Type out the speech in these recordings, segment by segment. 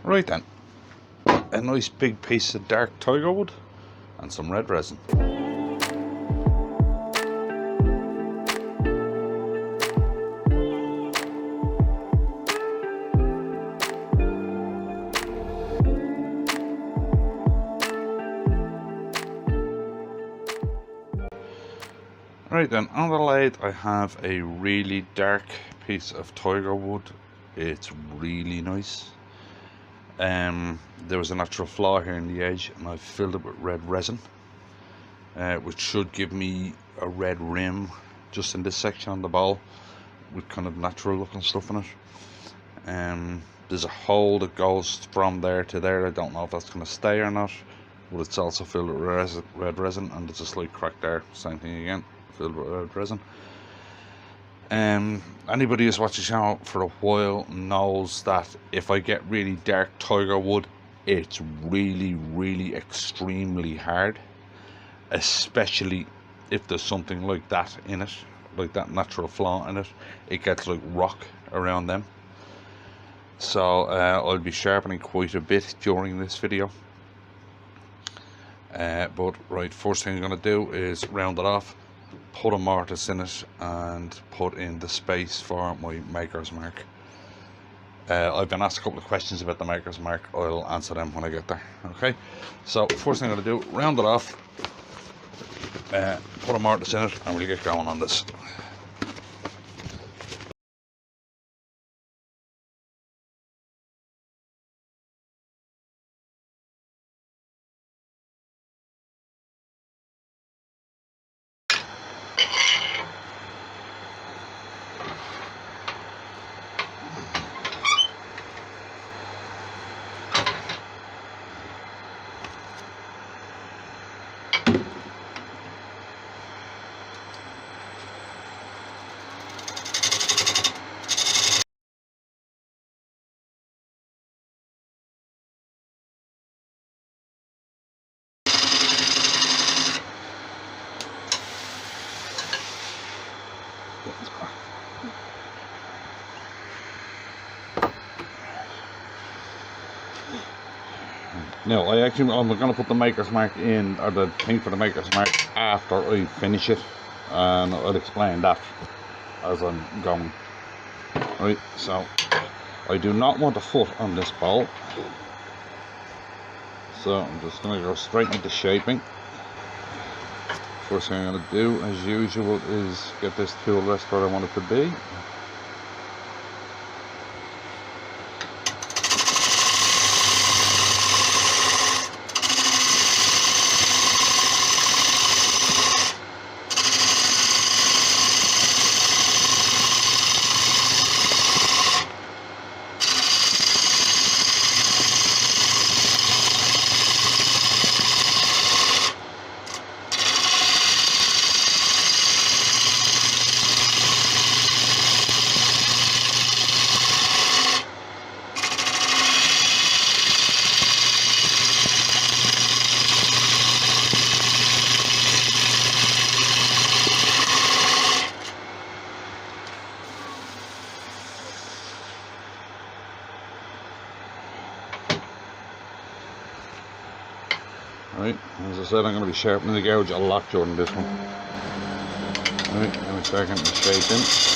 Right then, a nice big piece of dark Tigerwood and some red resin. Right then, on the lathe I have a really dark piece of Tigerwood. It's really nice. There was a natural flaw here in the edge and I filled it with red resin, which should give me a red rim just in this section on the bowl with kind of natural looking stuff in it. There's a hole that goes from there to there. I don't know if that's going to stay or not, but it's also filled with red resin, and there's a slight crack there, same thing again, filled with red resin. Anybody who's watched the channel for a while knows that if I get really dark Tigerwood, it's really extremely hard, especially if there's something like that in it, like that natural flaw in it. It gets like rock around them. So I'll be sharpening quite a bit during this video. But right, first thing I'm going to do is round it off, put a mortise in it, and put in the space for my maker's mark. I've been asked a couple of questions about the maker's mark. I'll answer them when I get there. Okay, so first thing I'm going to do, round it off, put a mortise in it, and we'll get going on this. Now, I'm going to put the maker's mark in, or the thing for the maker's mark, after I finish it, and I'll explain that as I'm going. Right, so I do not want a foot on this bowl, so I'm just going to go straight into shaping. First thing I'm going to do, as usual, is get this tool rest where I want it to be. Right, as I said, I'm going to be sharpening the gouge a lot during this one. Right, let me start getting the shape in.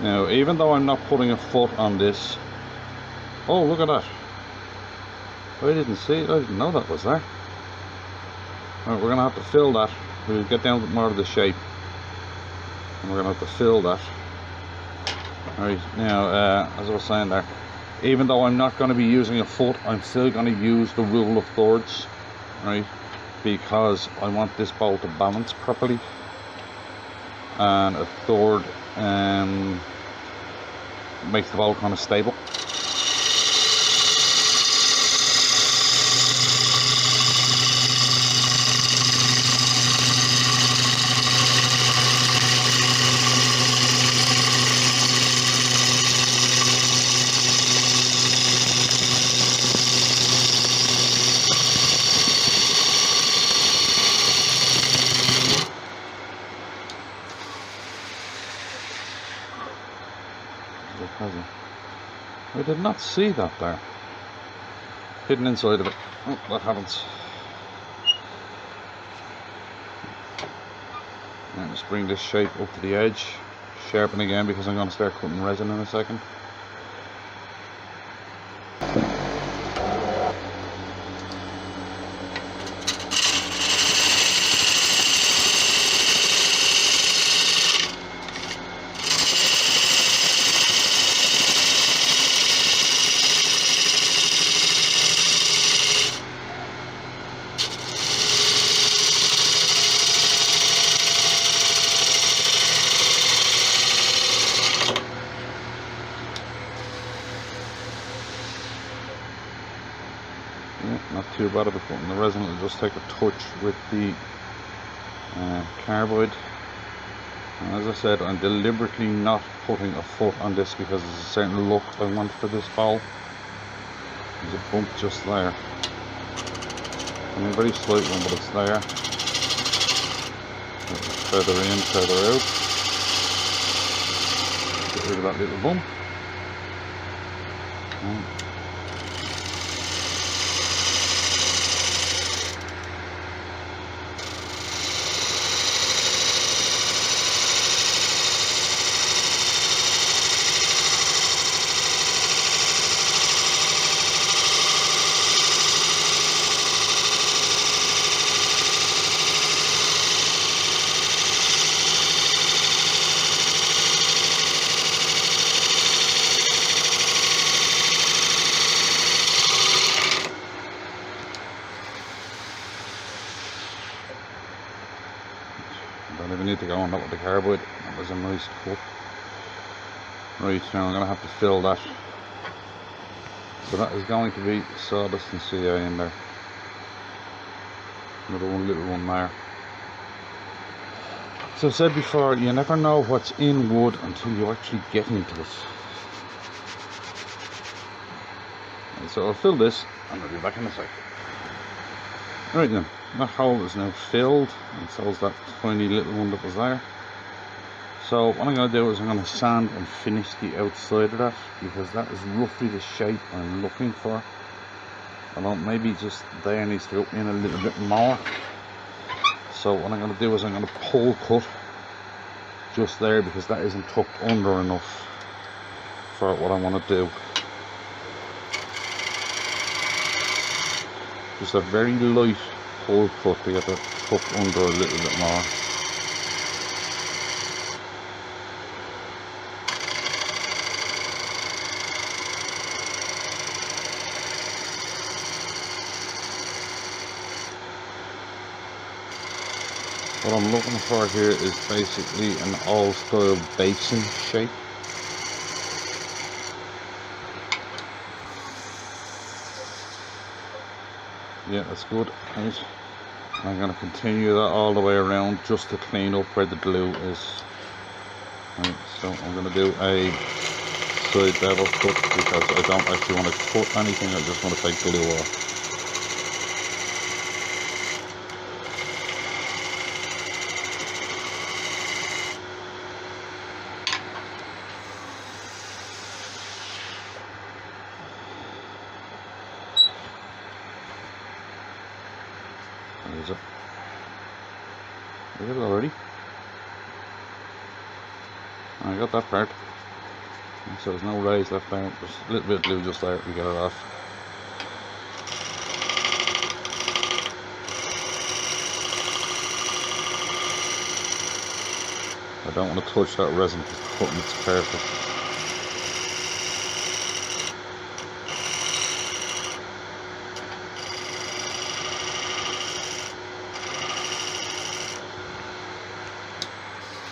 Now, even though I'm not putting a foot on this, oh, look at that. I didn't see it, I didn't know that was there. Right, we're going to have to fill that. We'll get down to more of the shape, and we're going to have to fill that. Right, now, as I was saying there, even though I'm not going to be using a foot, I'm still going to use the rule of thirds. Right, because I want this bowl to balance properly, and a third makes the bowl kind of stable. I did not see that there. Hidden inside of it. Oh, that happens. And just bring this shape up to the edge. Sharpen again because I'm going to start cutting resin in a second. Not too bad of a cut in the resin. It'll just take a touch with the carbide. And as I said, I'm deliberately not putting a foot on this because there's a certain look I want for this bowl. There's a bump just there. I mean, a very slight one, but it's there. Feather in, feather out. Get rid of that little bump. Don't even need to go on that with the carbide. That was a nice cut. Right, now I'm going to have to fill that. So that is going to be sawdust and CA in there. Another one, little one there. So I said before, you never know what's in wood until you actually get into it. And so I'll fill this and I'll be back in a sec. Right then, that hole is now filled, and so is that tiny little one that was there. So what I'm going to do is I'm going to sand and finish the outside of that, because that is roughly the shape I'm looking for. Although maybe just there needs to go in a little bit more. So what I'm going to do is I'm going to pull cut just there, because that isn't tucked under enough for what I want to do. Just a very light pull cut to get that tucked under a little bit more. What I'm looking for here is basically an old style basin shape. Yeah, that's good. Right. I'm going to continue that all the way around just to clean up where the glue is. Right, so I'm going to do a side bevel cut, because I don't actually want to cut anything, I just want to take glue off. Is it already? I got that part. So there's no rays left there. Just a little bit of glue just there to get it off. I don't want to touch that resin because the cutting is perfect.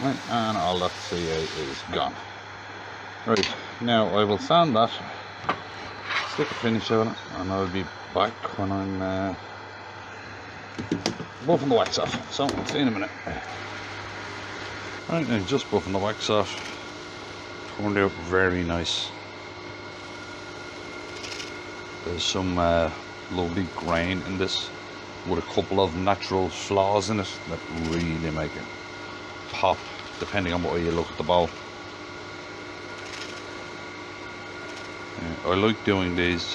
Right, and all that CA is gone. Right, now I will sand that, stick a finish on it, and I'll be back when I'm buffing the wax off. So I'll see you in a minute. Right, now just buffing the wax off. Turned out very nice. There's some lovely grain in this, with a couple of natural flaws in it that really make it pop, depending on what way you look at the bowl. I like doing these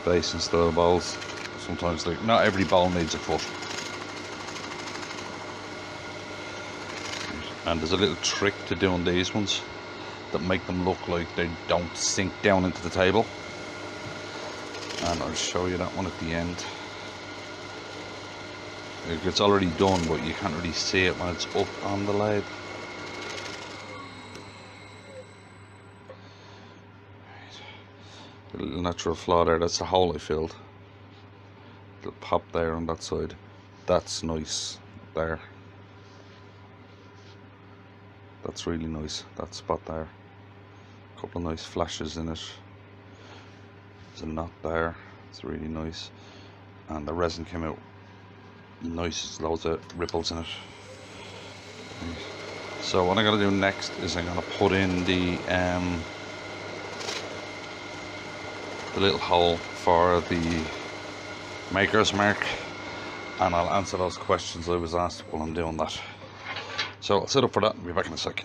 basin style bowls. Sometimes, like, not every bowl needs a foot. And there's a little trick to doing these ones that make them look like they don't sink down into the table. And I'll show you that one at the end. It's already done, but you can't really see it when it's up on the lathe. A little natural flaw there, that's the hole I filled. Little pop there on that side. That's nice there. That's really nice, that spot there. A couple of nice flashes in it. There's a knot there, it's really nice. And the resin came out nice, loads of ripples in it. So what I'm going to do next is I'm going to put in the little hole for the maker's mark, and I'll answer those questions I was asked while I'm doing that. So I'll set up for that and be back in a sec.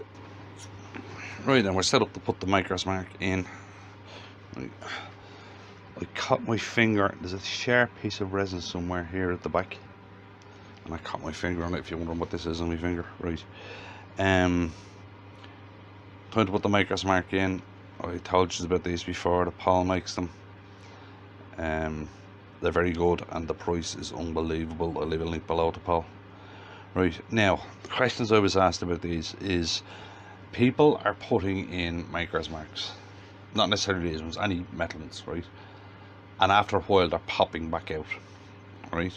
Right, then we're set up to put the maker's mark in. I cut my finger, there's a sharp piece of resin somewhere here at the back, and I cut my finger on it, if you're wondering what this is on my finger. Right, time to put the maker's mark in. I told you about these before, the Paul makes them. They're very good and the price is unbelievable. I'll leave a link below to Paul. Right, now the questions I was asked about these is, people are putting in maker's marks, not necessarily these ones, any metal ones, right? And after a while they're popping back out, right?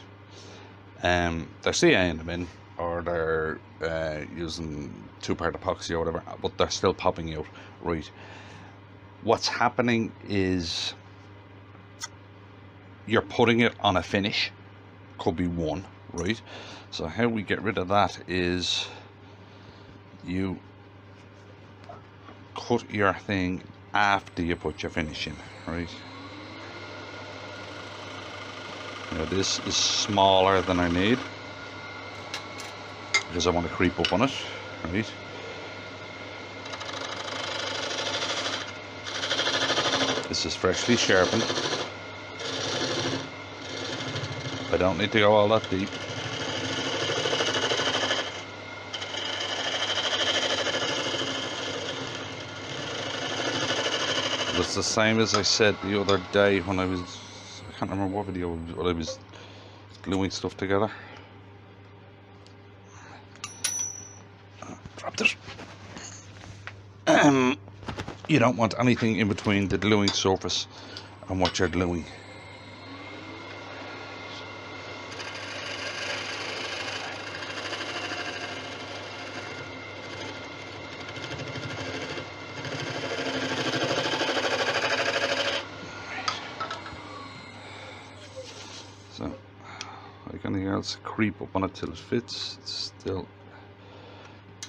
They're CAing them in, or they're using two-part epoxy or whatever, but they're still popping out, right? What's happening is you're putting it on a finish, could be one, right? So how we get rid of that is you cut your thing after you put your finish in, right? Now this is smaller than I need because I want to creep up on it, right? This is freshly sharpened. I don't need to go all that deep. It's the same as I said the other day when I can't remember what video, but I was gluing stuff together. Dropped it. You don't want anything in between the gluing surface and what you're gluing. So, like anything else, creep up on it till it fits. It's still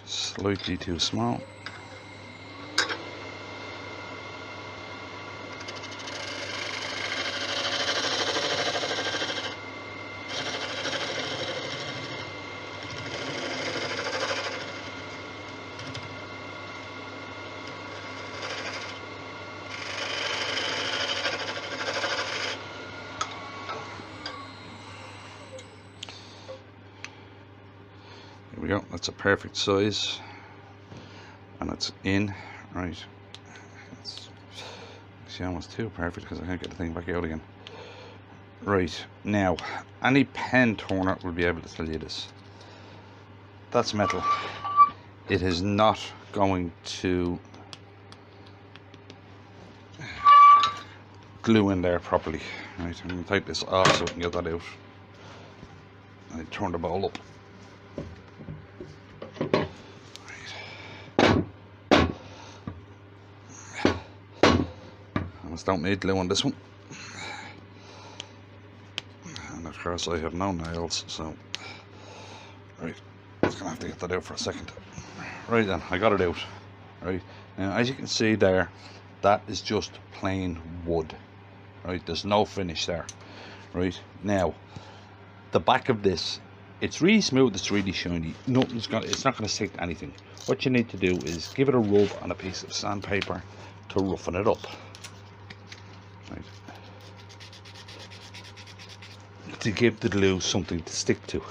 slightly too small. There we go, that's a perfect size, and it's in, right. It's actually almost too perfect because I can't get the thing back out again. Right, now, any pen turner will be able to tell you this. That's metal. It is not going to glue in there properly. Right, I'm going to take this off so we can get that out. I turn the bowl up. nails don't need glue on this one. And of course I have no nails, so right, I'm just gonna have to get that out for a second. Right then, I got it out. Right, now as you can see there, that is just plain wood. Right, there's no finish there. Right, now the back of this, it's really smooth, it's really shiny. It's not gonna stick to anything. What you need to do is give it a rub on a piece of sandpaper to roughen it up. Right, to give the glue something to stick to.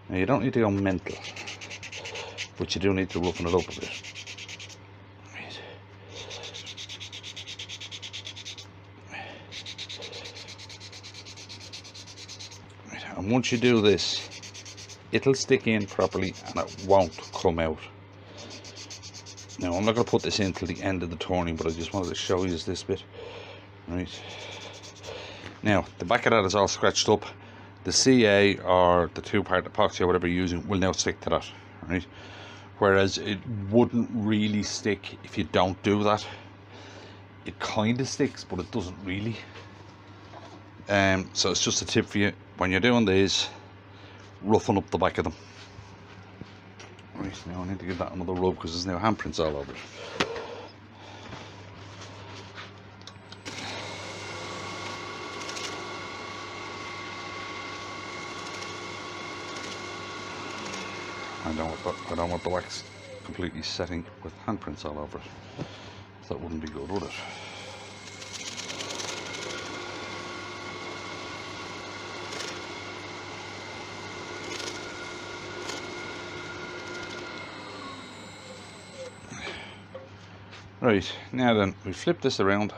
Now you don't need to go mental, but you do need to roughen it up a bit. Right. Right. And once you do this, it'll stick in properly and it won't come out. Now I'm not going to put this in till the end of the turning, but I just wanted to show you this bit. Right. Now the back of that is all scratched up. The CA or the two-part epoxy or whatever you're using will now stick to that, right? Whereas it wouldn't really stick if you don't do that. It kind of sticks, but it doesn't really. So it's just a tip for you when you're doing these, roughen up the back of them. Right, now I need to give that another rub because there's now handprints all over it. I don't want the wax completely setting with handprints all over it. That wouldn't be good, would it? Right, now then, we flip this around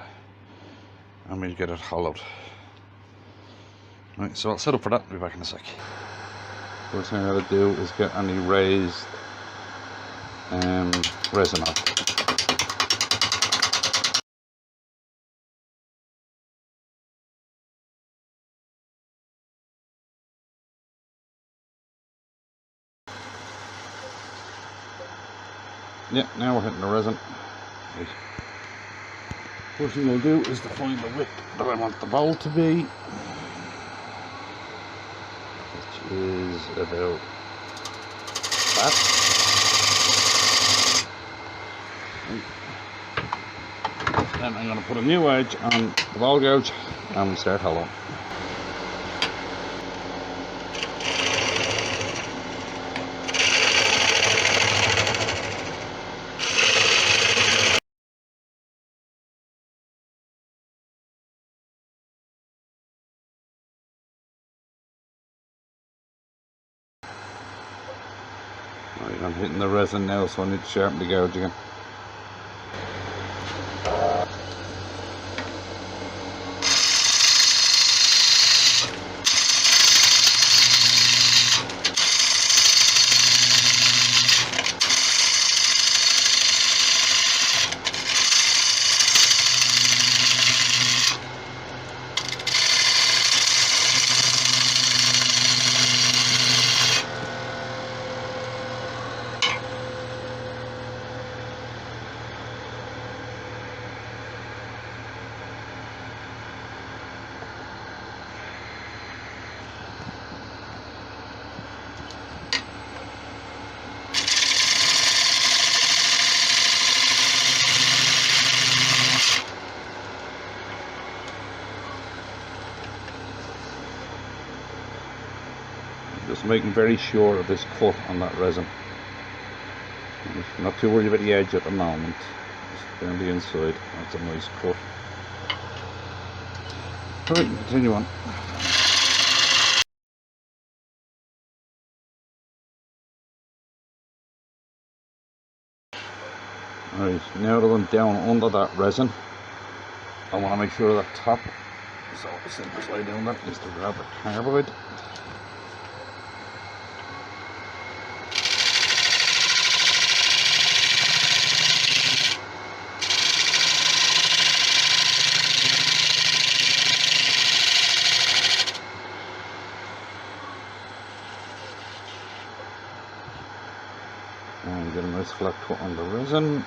and we'll get it hollowed. Right, so I'll set up for that, I'll be back in a sec. First thing I gotta do is get any raised resin off. Yeah, now we're hitting the resin. Right. First thing I'll do is to find the width that I want the bowl to be, which is about that. Then I'm going to put a new edge on the bowl gouge and we start hollowing. Right, I'm hitting the resin now, so I need to sharpen the gouge again. Just making very sure of this cut on that resin. I'm not too worried about the edge at the moment. Just down the inside, that's a nice cut. Right, continue on. Right, now that I'm down under that resin, I want to make sure that top, so the simplest way doing that is to grab a carbide. And get a nice flat cut on the resin.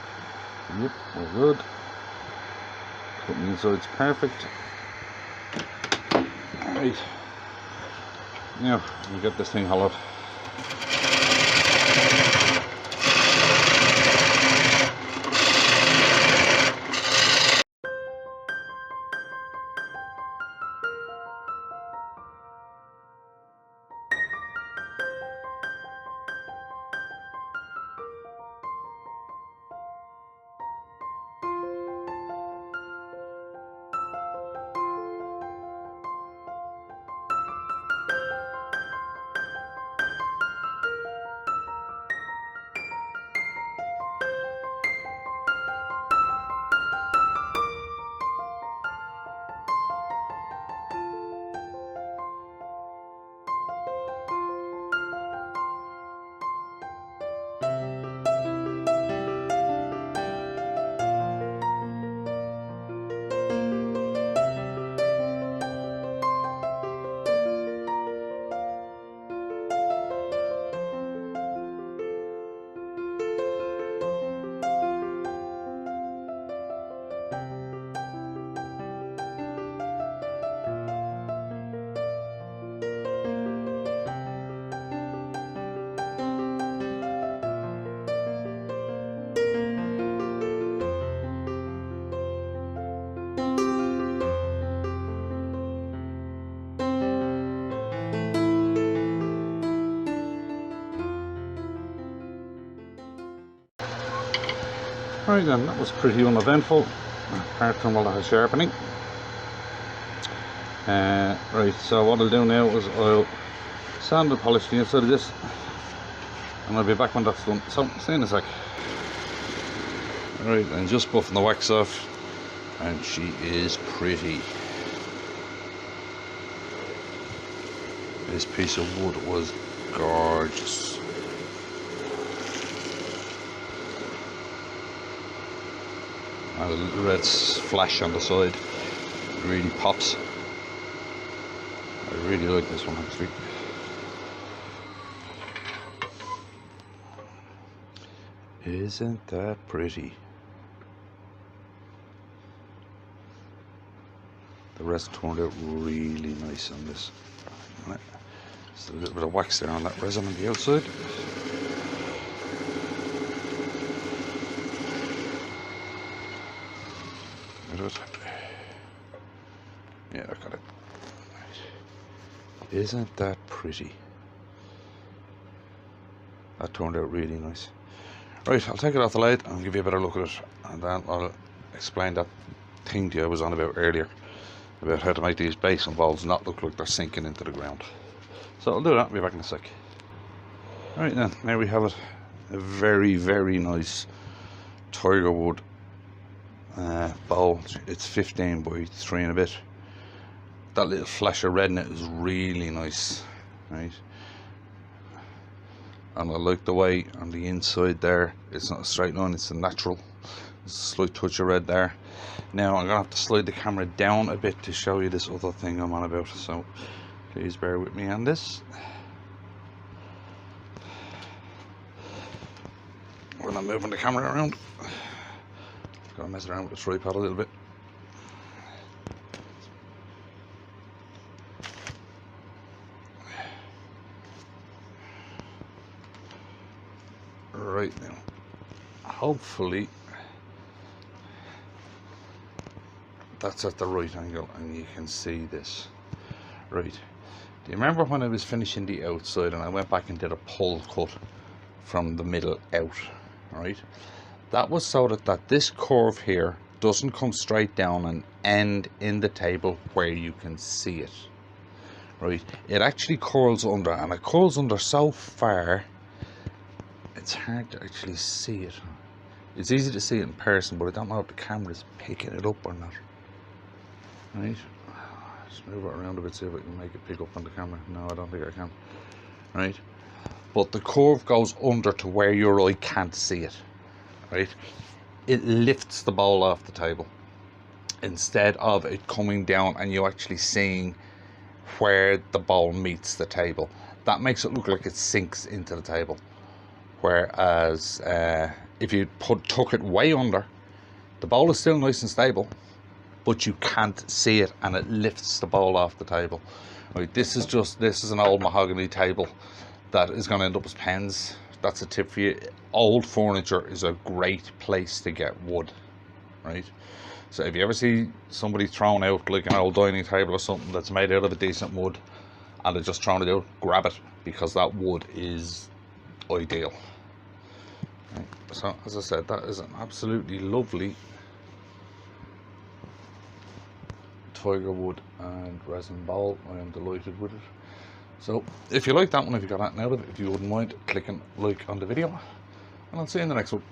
Yep, we're good. Putting the inside's perfect. Right. Now we get this thing hollowed. Right then, that was pretty uneventful, apart from a lot of sharpening. Right, so what I'll do now is I'll sand and polish the inside of this, and I'll be back when that's done. So, see you in a sec. Right, and just buffing the wax off, and she is pretty. This piece of wood was gorgeous. And the little red flash on the side, it really pops. I really like this one actually. Isn't that pretty? The rest turned out really nice on this. Just a little bit of wax there on that resin on the outside. Yeah, I got it. Right. Isn't that pretty? That turned out really nice. Right, I'll take it off the lathe and give you a better look at it, and then I'll explain that thing to you I was on about earlier, about how to make these basin bowls not look like they're sinking into the ground. So I'll do that, I'll be back in a sec. Right then, there we have it. A very, very nice Tigerwood bowl. It's 15 by 3 and a bit. That little flash of red in it is really nice, right? And I like the way on the inside there, it's not a straight line, it's a natural. There's a slight touch of red there. Now I'm gonna have to slide the camera down a bit to show you this other thing I'm on about, so please bear with me on this. When I'm moving the camera around, gotta mess around with the tripod a little bit. Right now, hopefully that's at the right angle and you can see this. Right, do you remember when I was finishing the outside and I went back and did a pull cut from the middle out? Right, that was so that this curve here doesn't come straight down and end in the table where you can see it. Right, it actually curls under, and it curls under so far it's hard to actually see it. It's easy to see it in person, but I don't know if the camera's picking it up or not. Right, just move it around a bit, see if I can make it pick up on the camera. No, I don't think I can. Right, but the curve goes under to where your eye can't see it. Right, it lifts the bowl off the table instead of it coming down and you actually seeing where the bowl meets the table. That makes it look like it sinks into the table. Whereas if you tuck it way under, The bowl is still nice and stable, but you can't see it, and it lifts the bowl off the table. Right, this is an old mahogany table that is going to end up as pens. That's a tip for you. Old furniture is a great place to get wood, right? So if you ever see somebody throwing out like an old dining table or something that's made out of a decent wood and they're just throwing it out, grab it, because that wood is ideal. Right, so as I said, that is an absolutely lovely Tigerwood and resin bowl. I am delighted with it. So if you like that one, if you got anything out of it, if you wouldn't mind clicking like on the video, and I'll see you in the next one.